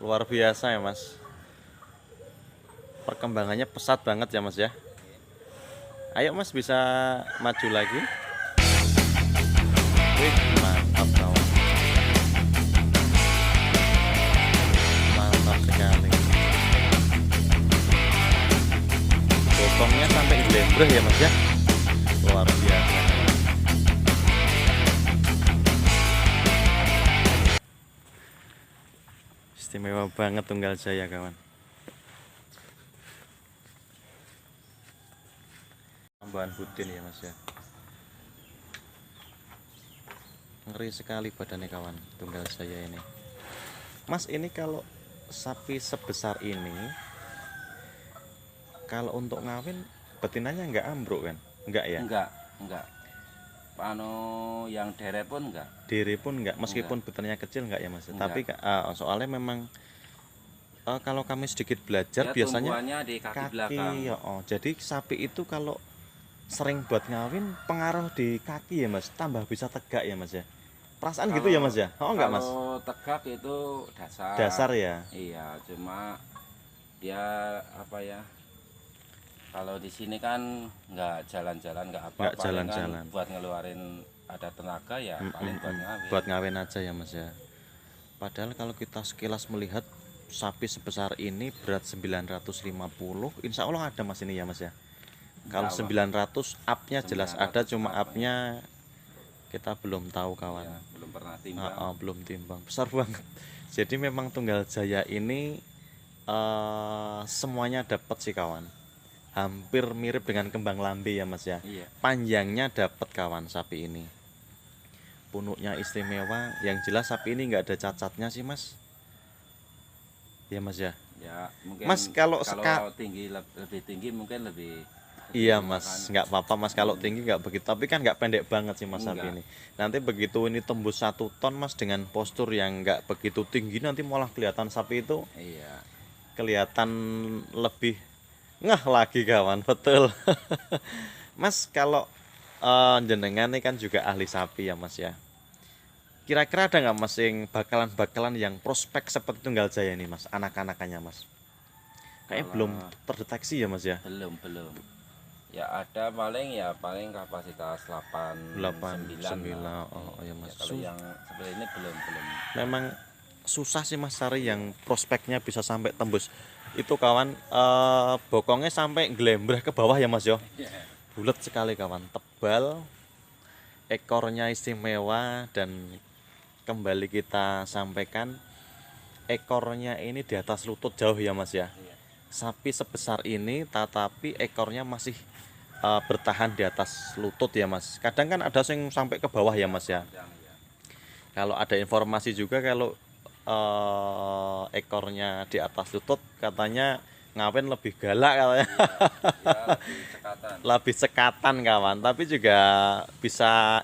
Luar biasa ya Mas. Perkembangannya pesat banget ya Mas ya. Ayo Mas, bisa maju lagi. Wih, mantap kawan. Mantap sekali. Bokongnya sampai gelebreh ya Mas ya. Luar biasa. Istimewa banget Tunggal Jaya kawan. Tambahan budin ya Mas ya. Ngeri sekali badannya kawan Tunggal Jaya ini. Mas, ini kalau sapi sebesar ini, kalau untuk ngawin betinanya nggak ambruk kan? Nggak ya? Enggak. Anu yang dere pun enggak. Diri pun nggak, meskipun betinanya kecil nggak ya Mas? Enggak. Tapi soalnya memang kalau kami sedikit belajar Ya, biasanya tumbuhannya di kaki belakang. ya, jadi sapi itu kalau sering buat ngawin pengaruh di kaki ya Mas, tambah bisa tegak ya Mas ya. Perasaan gitu ya Mas ya? Oh enggak Mas? Kalau tegak itu dasar. Dasar ya. Iya, cuma dia apa ya? Kalau di sini kan nggak jalan-jalan, nggak apa-apa. Nggak jalan-jalan. Kan buat ngeluarin ada tenaga ya paling buat ngawin. Buat ngawin aja ya Mas ya. Padahal kalau kita sekilas melihat sapi sebesar ini berat 950, insya Allah ada Mas ini ya Mas ya. Kalau 900 up-nya jelas ada, cuma up-nya kita belum tahu kawan. Ya, belum pernah timbang. Belum timbang, besar banget. Jadi memang Tunggal Jaya ini semuanya dapat sih kawan. Hampir mirip dengan kembang lambe ya Mas ya. Iya. Panjangnya dapat kawan sapi ini. Punuknya istimewa. Yang jelas sapi ini nggak ada cacatnya sih Mas. Ya Mas ya. Ya, mungkin Mas kalau tinggi lebih tinggi mungkin lebih. Iya Mas, nggak apa-apa Mas kalau tinggi nggak begitu. Tapi kan nggak pendek banget sih Mas sapi ini. Nanti begitu ini tembus 1 ton Mas, dengan postur yang nggak begitu tinggi, nanti malah kelihatan sapi itu. Iya. Kelihatan lebih ngeh lagi kawan, betul. Mas, kalau jenengan ini kan juga ahli sapi ya Mas ya. Kira-kira ada nggak Mas yang bakalan yang prospek seperti Tunggal Jaya ini Mas, anak-anakannya Mas? Kayaknya belum terdeteksi ya Mas ya. Belum. Ya ada paling kapasitas 8 9. 9. Oh ya Mas. Ya, kalau yang seperti ini belum. Memang susah sih Mas cari yang prospeknya bisa sampai tembus. Itu kawan, bokongnya sampai gelembreh ke bawah ya Mas yo. Bulat sekali kawan, tebal, ekornya istimewa, dan kembali kita sampaikan ekornya ini di atas lutut jauh ya Mas ya. Sapi sebesar ini tetapi ekornya masih bertahan di atas lutut ya Mas. Kadang kan ada yang sampai ke bawah ya Mas ya. Kalau ada informasi juga kalau ekornya di atas lutut katanya ngawin lebih galak katanya. Lebih cekatan kawan. Tapi juga bisa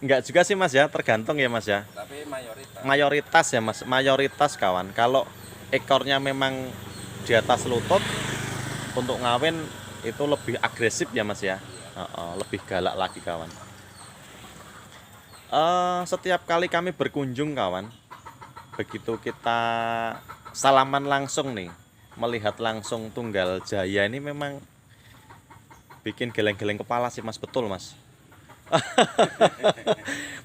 enggak juga sih Mas ya, tergantung ya Mas ya. Tapi Mayoritas ya Mas, mayoritas kawan. Kalau ekornya memang di atas lutut, untuk ngawin itu lebih agresif ya Mas ya. Lebih galak lagi kawan. Setiap kali kami berkunjung kawan, begitu kita salaman langsung nih, melihat langsung Tunggal Jaya ini memang bikin geleng-geleng kepala sih Mas, betul Mas.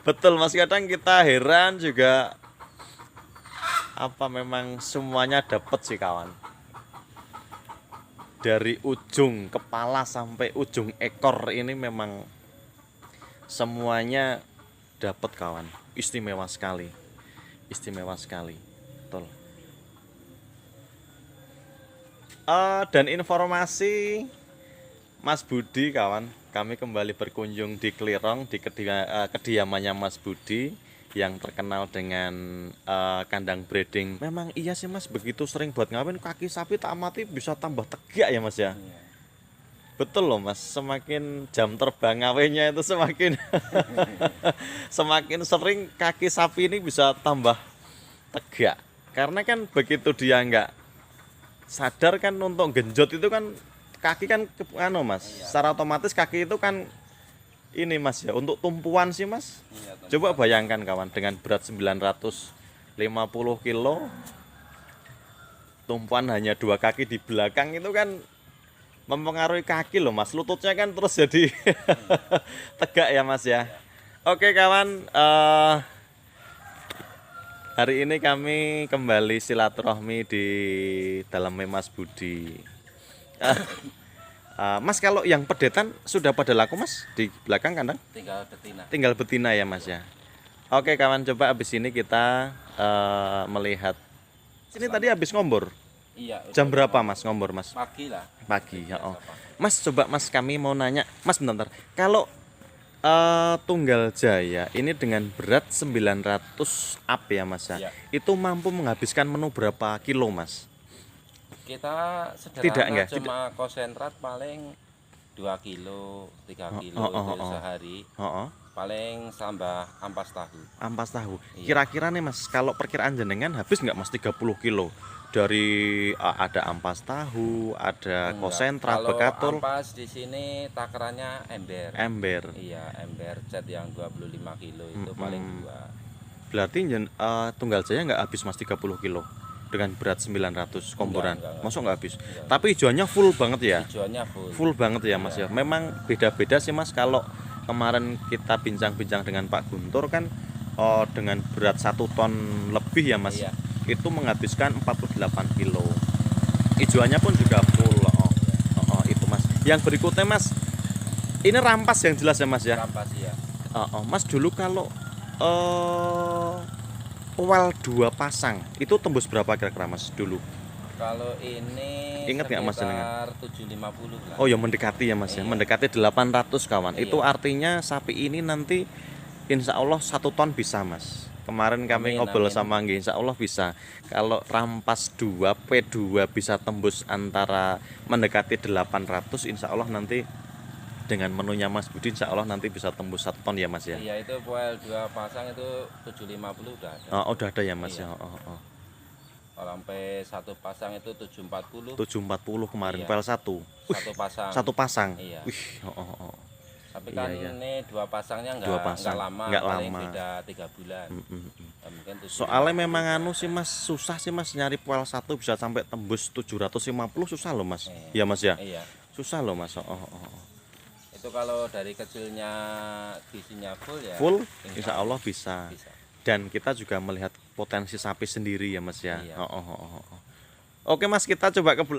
Betul Mas, kadang kita heran juga, apa memang semuanya dapat sih kawan. Dari ujung kepala sampai ujung ekor ini memang semuanya dapat kawan. Istimewa sekali. Betul. Dan informasi Mas Budi kawan, kami kembali berkunjung di Klirong, di kediamannya Mas Budi yang terkenal dengan kandang breeding. Memang iya sih Mas, begitu sering buat ngawin kaki sapi tak mati bisa tambah tegak ya Mas ya. Betul loh Mas, semakin jam terbang ngawinnya itu semakin semakin sering kaki sapi ini bisa tambah tegak. Karena kan begitu dia nggak sadar kan, untuk genjot itu kan kaki kan Mas, secara otomatis kaki itu kan ini Mas ya, untuk tumpuan sih Mas. Coba bayangkan kawan, dengan berat 900 50 kilo, tumpuan hanya 2 kaki di belakang itu kan mempengaruhi kaki loh Mas. Lututnya kan terus jadi tegak ya Mas ya. Oke kawan, hari ini kami kembali silaturahmi di dalamnya Mas Budi. Mas, kalau yang pedetan sudah pada laku Mas di belakang kandang? Tinggal betina. Tinggal betina ya Mas ya. Oke kawan, coba abis ini kita melihat. Sini tadi habis ngombor. Iya. Jam berapa Mas ngombor Mas? Pagi lah. Pagi ya. Biasa Oh. pagi. Mas, coba Mas, kami mau nanya. Mas, bentar. Kalau Tunggal Jaya ini dengan berat 900 up ya Mas ya. Iya. Itu mampu menghabiskan menu berapa kilo Mas? Kita Tidak, sederhana enggak? cuma konsentrat paling 2 kilo, 3 kilo itu sehari. Oh, Paling tambah ampas tahu. ampas tahu. Iya. Kira-kira nih Mas, kalau perkiraan jenengan habis nggak Mas 30 kilo? Dari ada ampas tahu, ada Enggak. konsentrat, Kalau bekatul, ampas di sini takarannya ember. ember. Iya, ember cat yang 25 kilo itu paling 2. Berarti Tunggal Jaya nggak habis Mas 30 kilo dengan berat 900 komboran. Enggak. Masuk nggak habis? Tapi hijauannya full banget ya. Tujuannya full. Full banget ya Mas ya. Memang beda-beda sih Mas. Kalau kemarin kita bincang-bincang dengan Pak Guntur kan, dengan berat 1 ton lebih ya Mas. Iya. Itu menghabiskan 48 kilo. Hijauannya pun juga full. Itu Mas. Yang berikutnya Mas, ini rampas yang jelas ya Mas ya. Rampas ya. Mas, dulu kalau well 2 pasang itu tembus berapa kira-kira Mas dulu? Kalau ini Ingat nggak, Mas, sekitar 750 lah. Oh ya, mendekati ya Mas ya, Iya. mendekati 800 kawan. Iya. Itu artinya sapi ini nanti insya Allah 1 ton bisa Mas. Kemarin kami Amin, ngobrol amin. sama Anggi, insya Allah bisa. Kalau rampas 2 P2 bisa tembus antara mendekati 800, insya Allah nanti dengan menunya Mas Budi insya Allah nanti bisa tembus 1 ton ya Mas ya. Iya, itu poel 2 pasang itu 750 udah ada. Udah ada ya Mas Iya. ya. Kalau sampai 1 pasang itu 740. 740 kemarin Iya. pel 1. 1 pasang. 1 pasang. Iya. Wih, Tapi Iya, kan iya. ini 2 pasangnya Dua pasang. enggak lama, Nggak paling lama. beda 3 bulan. Ya, mungkin 750 Soalnya memang anu udah sih ada. Mas, susah sih Mas nyari poel 1 bisa sampai tembus 750, susah loh Mas. Iya. Iya Mas ya. Iya. Susah loh Mas. Itu kalau dari kecilnya gizinya full ya. Full insya Allah bisa. bisa. Dan kita juga melihat potensi sapi sendiri ya Mas ya. Iya. Oke Mas, kita coba ke belakang.